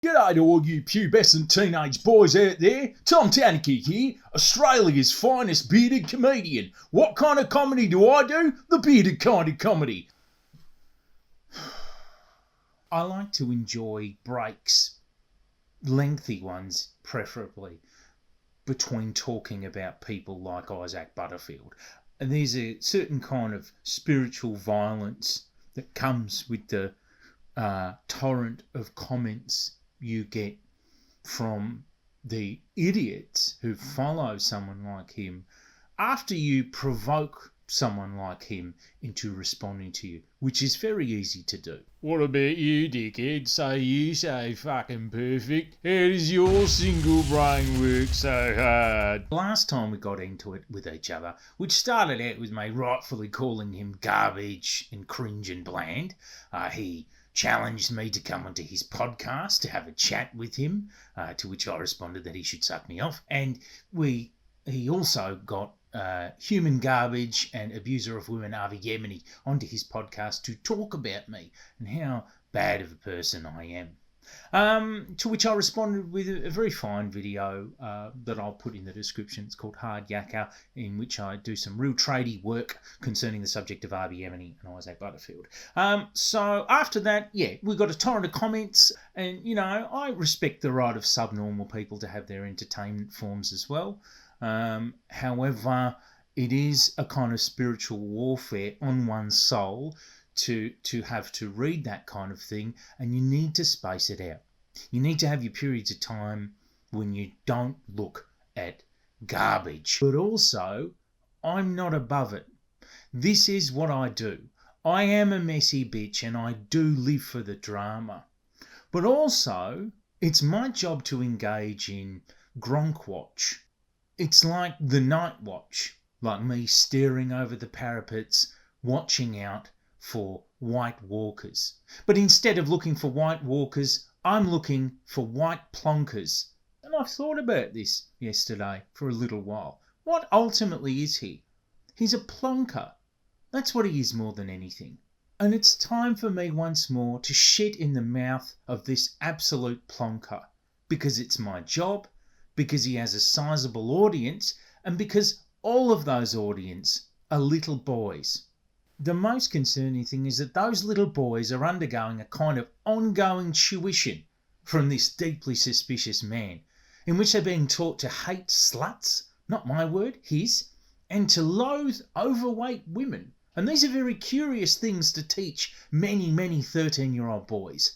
G'day to all you pubescent teenage boys out there. Tom Tanuki here, Australia's finest bearded comedian. What kind of comedy do I do? The bearded kind of comedy. I like to enjoy breaks, lengthy ones preferably, between talking about people like Isaac Butterfield. And there's a certain kind of spiritual violence that comes with the torrent of comments you get from the idiots who follow someone like him after you provoke someone like him into responding to you, which is very easy to do. What about you, dickhead? Say you so fucking perfect. How does your single brain work so hard? Last time we got into it with each other, which started out with me rightfully calling him garbage and cringe and bland, he challenged me to come onto his podcast to have a chat with him, to which I responded that he should suck me off. And he also got human garbage and abuser of women Avi Yemeni onto his podcast to talk about me and how bad of a person I am. To which I responded with a very fine video that I'll put in the description. It's called Hard Yakka, in which I do some real tradie work concerning the subject of Avi Yemeni and Isaac Butterfield. So after that, we got a torrent of comments, and I respect the right of subnormal people to have their entertainment forms as well. However, it is a kind of spiritual warfare on one's soul to have to read that kind of thing, and you need to space it out. You need to have your periods of time when you don't look at garbage. But also, I'm not above it. This is what I do. I am a messy bitch and I do live for the drama. But also, it's my job to engage in Gronk watch. It's like the night watch, like me staring over the parapets, watching out for white walkers. But instead of looking for white walkers, I'm looking for white plonkers. And I've thought about this yesterday for a little while. What ultimately is he? He's a plonker. That's what he is more than anything. And it's time for me once more to shit in the mouth of this absolute plonker. Because it's my job, because he has a sizable audience, and because all of those audience are little boys. The most concerning thing is that those little boys are undergoing a kind of ongoing tuition from this deeply suspicious man, in which they're being taught to hate sluts, not my word, his, and to loathe overweight women. And these are very curious things to teach many, many 13-year-old boys.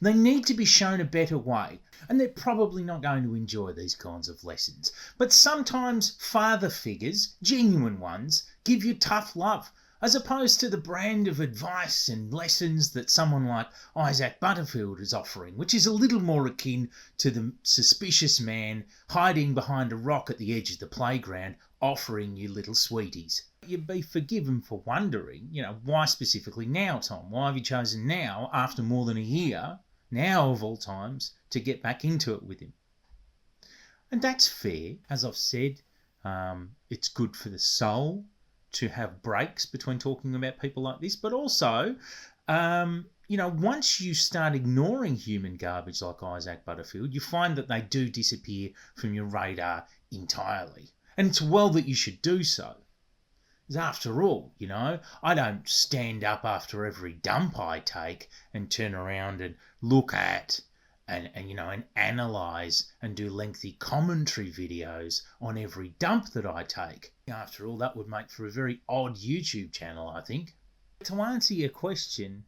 They need to be shown a better way, and they're probably not going to enjoy these kinds of lessons. But sometimes father figures, genuine ones, give you tough love, as opposed to the brand of advice and lessons that someone like Isaac Butterfield is offering, which is a little more akin to the suspicious man hiding behind a rock at the edge of the playground offering you little sweeties. You'd be forgiven for wondering, why specifically now, Tom? Why have you chosen now, after more than a year, now of all times, to get back into it with him? And that's fair. As I've said, it's good for the soul to have breaks between talking about people like this, but also, once you start ignoring human garbage like Isaac Butterfield, you find that they do disappear from your radar entirely. And it's well that you should do so. Because after all, I don't stand up after every dump I take and turn around and look at and analyse and do lengthy commentary videos on every dump that I take. After all, that would make for a very odd YouTube channel, I think. To answer your question,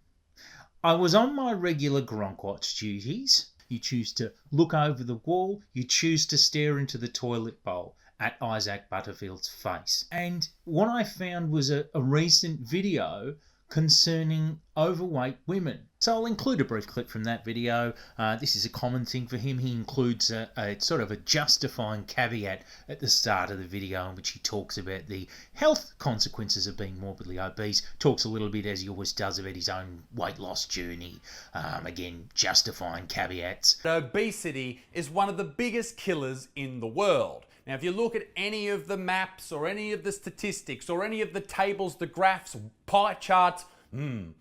I was on my regular Gronkwatch duties. You choose to look over the wall, you choose to stare into the toilet bowl at Isaac Butterfield's face. And what I found was a recent video concerning overweight women. So I'll include a brief clip from that video. This is a common thing for him. He includes a sort of a justifying caveat at the start of the video in which he talks about the health consequences of being morbidly obese. Talks a little bit, as he always does, about his own weight loss journey. Again, justifying caveats. Obesity is one of the biggest killers in the world. Now, if you look at any of the maps or any of the statistics or any of the tables, the graphs, pie charts,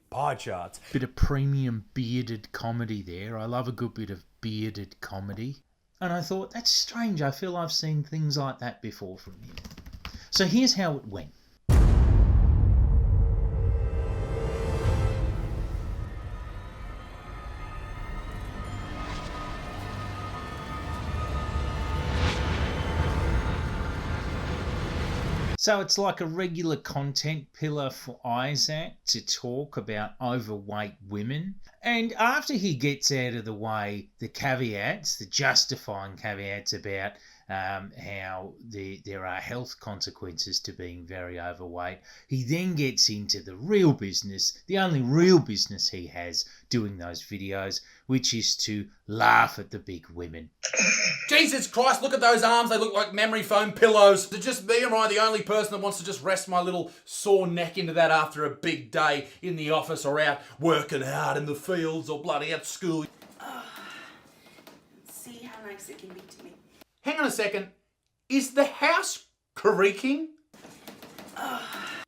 Pie charts. Bit of premium bearded comedy there. I love a good bit of bearded comedy. And I thought, that's strange. I feel I've seen things like that before from him. So here's how it went. So it's like a regular content pillar for Isaac to talk about overweight women. And after he gets out of the way the caveats, the justifying caveats about how there are health consequences to being very overweight, he then gets into the real business, the only real business he has doing those videos, which is to laugh at the big women. Jesus Christ, look at those arms. They look like memory foam pillows. To just me, am I the only person that wants to just rest my little sore neck into that after a big day in the office or out working hard in the fields or bloody at school? See how nice it can be to me. Hang on a second. Is the house creaking?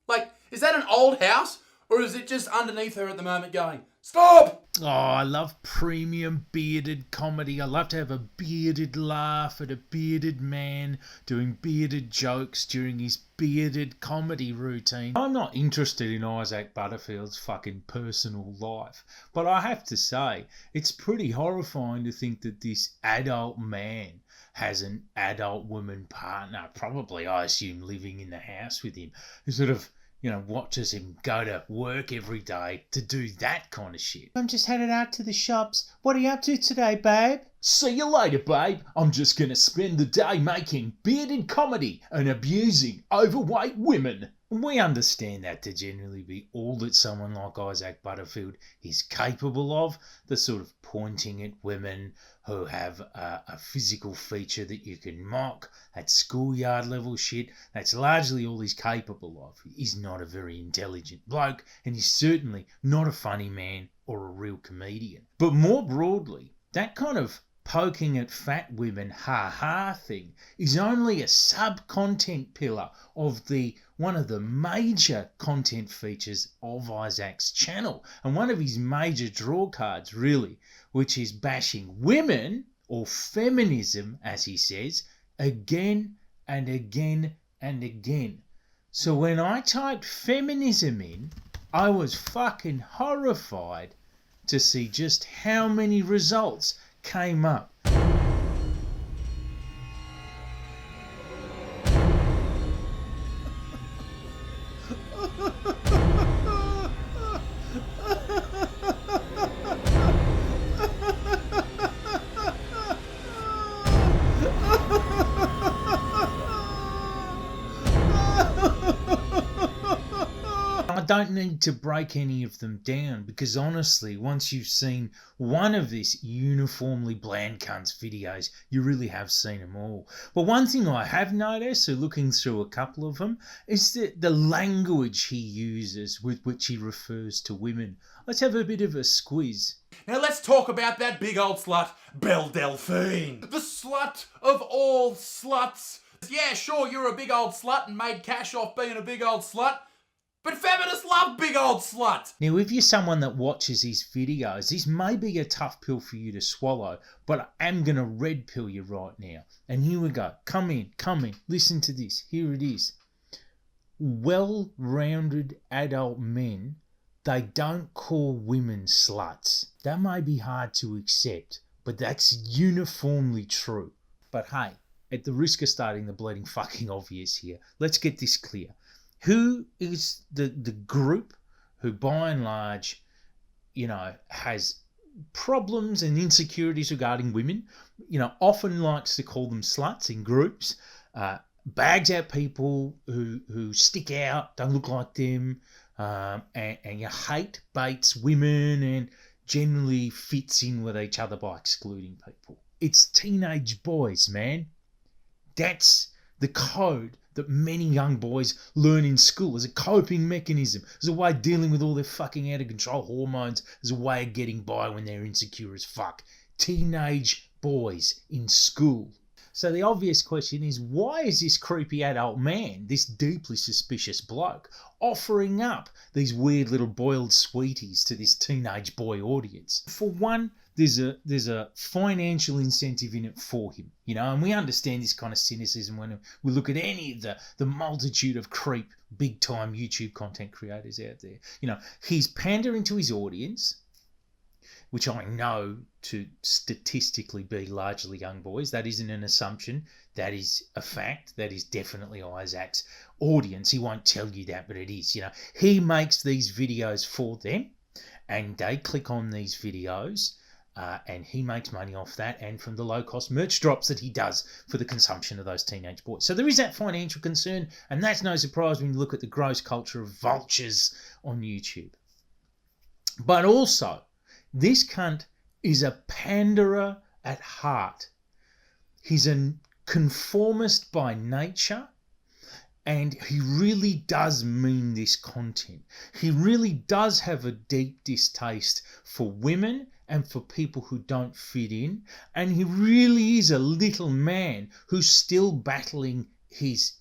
Like, is that an old house? Or is it just underneath her at the moment going, stop! Oh, I love premium bearded comedy. I love to have a bearded laugh at a bearded man doing bearded jokes during his bearded comedy routine. I'm not interested in Isaac Butterfield's fucking personal life, but I have to say, it's pretty horrifying to think that this adult man has an adult woman partner, probably, I assume, living in the house with him, who sort of, watches him go to work every day to do that kind of shit. I'm just headed out to the shops. What are you up to today, babe? See you later, babe. I'm just going to spend the day making bearded comedy and abusing overweight women. We understand that to generally be all that someone like Isaac Butterfield is capable of, the sort of pointing at women who have a physical feature that you can mock, that schoolyard level shit. That's largely all he's capable of. He's not a very intelligent bloke, and he's certainly not a funny man or a real comedian. But more broadly, that kind of poking at fat women ha-ha thing is only a sub-content pillar of one of the major content features of Isaac's channel, and one of his major draw cards, really, which is bashing women, or feminism, as he says, again and again and again. So when I typed feminism in, I was fucking horrified to see just how many results came up. I don't need to break any of them down, because honestly, once you've seen one of this uniformly bland cunt's videos, you really have seen them all. But one thing I have noticed, so looking through a couple of them, is that the language he uses with which he refers to women. Let's have a bit of a squiz. Now let's talk about that big old slut, Belle Delphine. The slut of all sluts. Yeah, sure, you're a big old slut and made cash off being a big old slut, but feminists love big old sluts. Now, if you're someone that watches his videos, this may be a tough pill for you to swallow, but I am going to red pill you right now. And here we go. Come in. Listen to this. Here it is. Well-rounded adult men, they don't call women sluts. That may be hard to accept, but that's uniformly true. But hey, at the risk of starting the bleeding fucking obvious here, let's get this clear. Who is the group who, by and large, has problems and insecurities regarding women, often likes to call them sluts in groups, bags out people who stick out, don't look like them, and you hate, baits women, and generally fits in with each other by excluding people? It's teenage boys, man. That's the code that many young boys learn in school as a coping mechanism, as a way of dealing with all their fucking out-of-control hormones, as a way of getting by when they're insecure as fuck. Teenage boys in school. So the obvious question is, why is this creepy adult man, this deeply suspicious bloke, offering up these weird little boiled sweeties to this teenage boy audience? For one, there's a financial incentive in it for him, and we understand this kind of cynicism when we look at any of the multitude of creep big time YouTube content creators out there. He's pandering to his audience, which I know to statistically be largely young boys. That isn't an assumption. That is a fact. That is definitely Isaac's audience. He won't tell you that, but it is. He makes these videos for them, and they click on these videos, and he makes money off that and from the low-cost merch drops that he does for the consumption of those teenage boys. So there is that financial concern, and that's no surprise when you look at the gross culture of vultures on YouTube. But also, this cunt is a panderer at heart. He's a conformist by nature, and he really does mean this content. He really does have a deep distaste for women and for people who don't fit in, and he really is a little man who's still battling his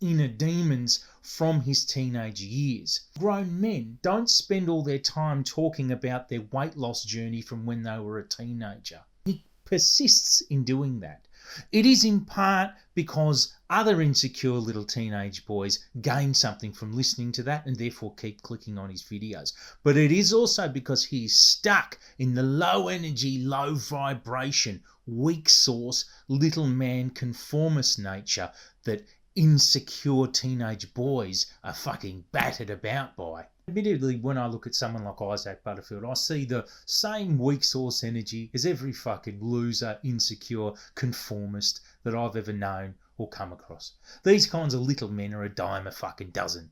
inner demons from his teenage years. Grown men don't spend all their time talking about their weight loss journey from when they were a teenager. He persists in doing that. It is in part because other insecure little teenage boys gain something from listening to that and therefore keep clicking on his videos. But it is also because he's stuck in the low energy, low vibration, weak source, little man conformist nature that insecure teenage boys are fucking battered about by. Admittedly, when I look at someone like Isaac Butterfield, I see the same weak source energy as every fucking loser, insecure, conformist that I've ever known or come across. These kinds of little men are a dime a fucking dozen,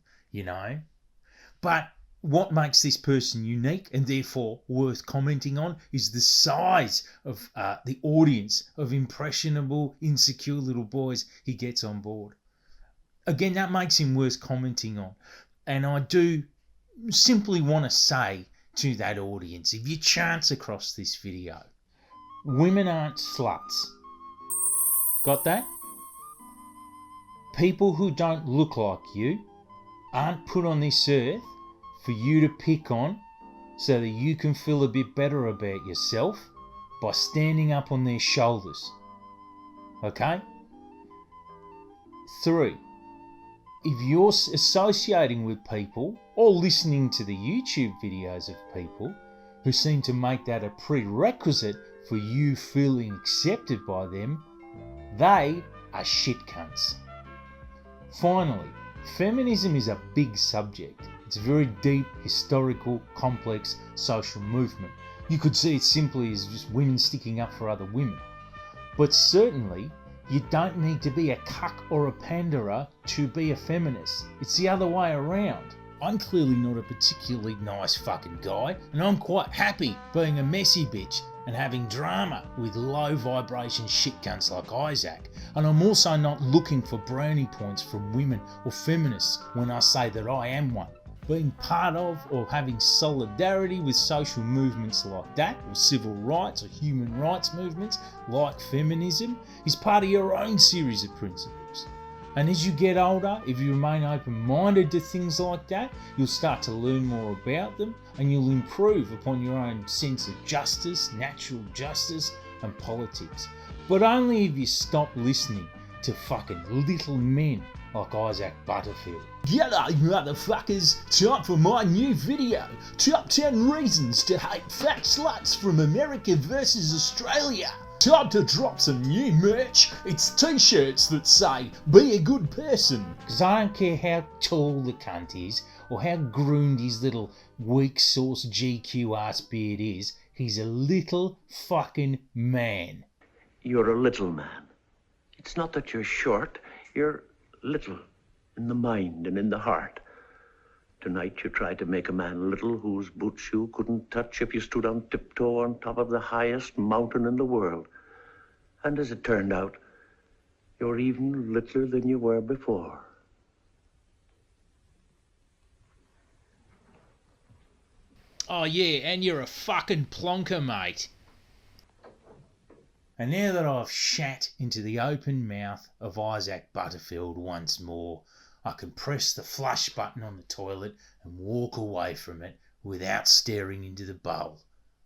But what makes this person unique and therefore worth commenting on is the size of the audience of impressionable, insecure little boys he gets on board. Again, that makes him worth commenting on. And I do simply want to say to that audience, if you chance across this video, women aren't sluts. Got that? People who don't look like you aren't put on this earth for you to pick on so that you can feel a bit better about yourself by standing up on their shoulders. Okay? 3, if you're associating with people or listening to the YouTube videos of people who seem to make that a prerequisite for you feeling accepted by them, they are shit cunts. Finally, feminism is a big subject. It's a very deep, historical, complex social movement. You could see it simply as just women sticking up for other women. But certainly, you don't need to be a cuck or a panderer to be a feminist. It's the other way around. I'm clearly not a particularly nice fucking guy, and I'm quite happy being a messy bitch and having drama with low vibration shit cunts like Isaac. And I'm also not looking for brownie points from women or feminists when I say that I am one. Being part of or having solidarity with social movements like that, or civil rights or human rights movements like feminism, is part of your own series of principles. And as you get older, if you remain open-minded to things like that, you'll start to learn more about them and you'll improve upon your own sense of justice, natural justice and politics. But only if you stop listening to fucking little men like Isaac Butterfield. G'day motherfuckers, time for my new video, Top 10 Reasons to Hate Fat Sluts from America versus Australia. Time to drop some new merch. It's t-shirts that say, be a good person. Because I don't care how tall the cunt is, or how groomed his little weak sauce GQ ass beard is, he's a little fucking man. You're a little man. It's not that you're short, you're little in the mind and in the heart. Tonight you tried to make a man little whose boots you couldn't touch if you stood on tiptoe on top of the highest mountain in the world. And as it turned out, you're even littler than you were before. Oh yeah, and you're a fucking plonker, mate. And now that I've shat into the open mouth of Isaac Butterfield once more, I can press the flush button on the toilet and walk away from it without staring into the bowl.